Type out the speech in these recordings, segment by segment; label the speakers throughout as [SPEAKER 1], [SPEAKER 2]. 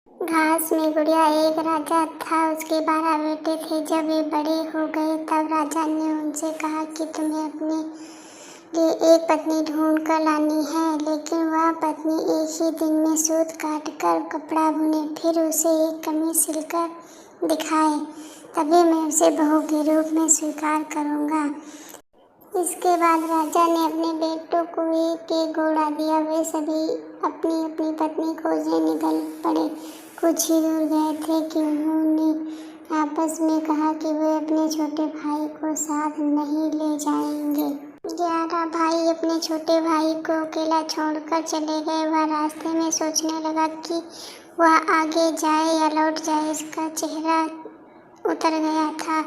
[SPEAKER 1] घास में गुड़िया एक राजा था, उसके 12 बेटे थे। जब वे बड़े हो गए तब राजा ने उनसे कहा कि तुम्हें अपने लिए एक पत्नी ढूंढ कर लानी है, लेकिन वह पत्नी एक ही दिन में सूत काट कर कपड़ा बुने, फिर उसे एक कमीज सिलकर दिखाए, तभी मैं उसे बहू के रूप में स्वीकार करूँगा। इसके बाद राजा ने अपने बेटों को एक एक घोड़ा दिया। वे सभी अपनी अपनी पत्नी खोजने निकल पड़े। कुछ ही दूर गए थे कि उन्होंने आपस में कहा कि वे अपने छोटे भाई को साथ नहीं ले जाएंगे। 11 भाई अपने छोटे भाई को अकेला छोड़कर चले गए। वह रास्ते में सोचने लगा कि वह आगे जाए या लौट जाए। उसका चेहरा उतर गया था।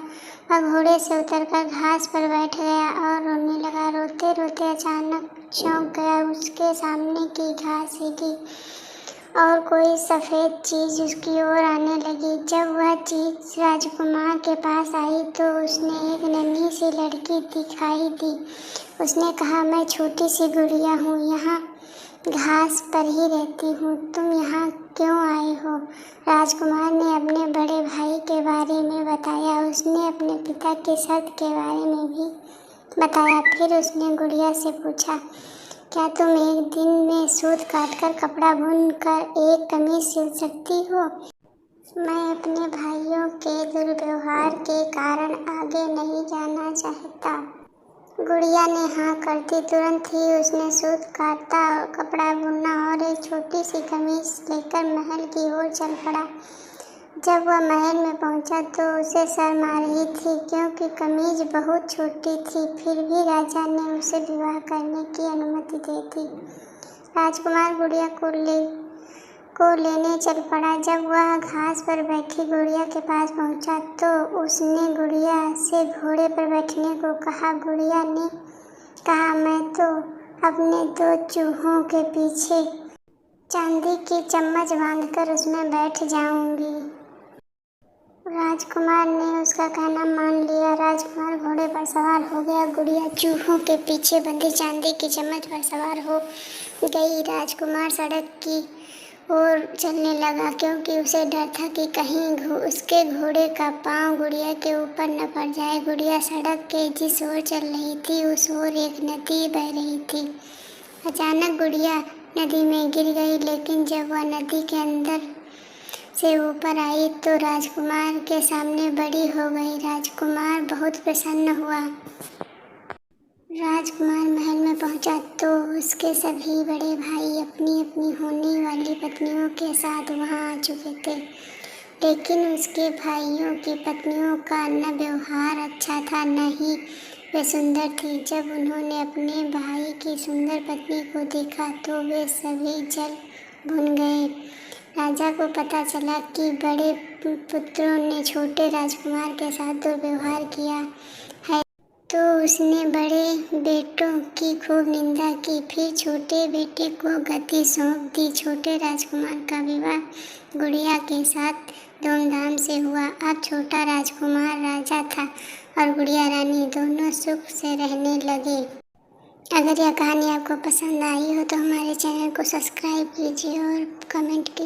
[SPEAKER 1] वह घोड़े से उतरकर घास पर बैठ गया और रोने लगा। रोते रोते अचानक चौंक गया। उसके सामने की घास हिली और कोई सफ़ेद चीज़ उसकी ओर आने लगी। जब वह चीज़ राजकुमार के पास आई तो उसने एक नन्ही सी लड़की दिखाई दी। उसने कहा, मैं छोटी सी गुड़िया हूँ, यहाँ घास पर ही रहती हूँ। तुम यहाँ क्यों आए हो? राजकुमार ने अपने बड़े भाई के बारे में बताया। उसने अपने पिता के शर्त के बारे में भी बताया। फिर उसने गुड़िया से पूछा, क्या तुम एक दिन में सूत काटकर कपड़ा बुन कर एक कमीज सिल सकती हो? मैं अपने भाइयों के दुर्व्यवहार के कारण आगे नहीं जाना चाहता। गुड़िया ने हाँ कर दी। तुरंत ही उसने सूत काटा, कपड़ा बुना और एक छोटी सी कमीज लेकर महल की ओर चल पड़ा। जब वह महल में पहुंचा तो उसे शर्म आ रही थी, क्योंकि कमीज बहुत छोटी थी। फिर भी राजा ने उसे विवाह करने की अनुमति दे दी। राजकुमार गुड़िया को लेने चल पड़ा। जब वह घास पर बैठी गुड़िया के पास पहुंचा तो उसने गुड़िया से घोड़े पर बैठने को कहा। गुड़िया ने कहा, मैं तो अपने 2 चूहों के पीछे चांदी की चम्मच बांधकर उसमें बैठ जाऊंगी। राजकुमार ने उसका कहना मान लिया। राजकुमार घोड़े पर सवार हो गया। गुड़िया चूहों के पीछे बंधी चांदी की चम्मच पर सवार हो गई। राजकुमार सड़क की ओर चलने लगा, क्योंकि उसे डर था कि कहीं उसके घोड़े का पांव गुड़िया के ऊपर न पड़ जाए। गुड़िया सड़क के जिस ओर चल रही थी उस ओर एक नदी बह रही थी। अचानक गुड़िया नदी में गिर गई, लेकिन जब वह नदी के अंदर से ऊपर आई तो राजकुमार के सामने बड़ी हो गई। राजकुमार बहुत प्रसन्न हुआ। राजकुमार महल में पहुंचा तो उसके सभी बड़े भाई अपनी अपनी होने वाली पत्नियों के साथ वहां आ चुके थे, लेकिन उसके भाइयों की पत्नियों का न व्यवहार अच्छा था, न ही वे सुंदर थी। जब उन्होंने अपने भाई की सुंदर पत्नी को देखा तो वे सभी जल भुन गए। राजा को पता चला कि बड़े पुत्रों ने छोटे राजकुमार के साथ दुर्व्यवहार किया है, तो उसने बड़े बेटों की खूब निंदा की। फिर छोटे बेटे को गद्दी सौंप दी। छोटे राजकुमार का विवाह गुड़िया के साथ धूमधाम से हुआ। अब छोटा राजकुमार राजा था और गुड़िया रानी दोनों सुख से रहने लगे। अगर यह कहानी आपको पसंद आई हो तो हमारे चैनल को सब्सक्राइब कीजिए और कमेंट कीजिए।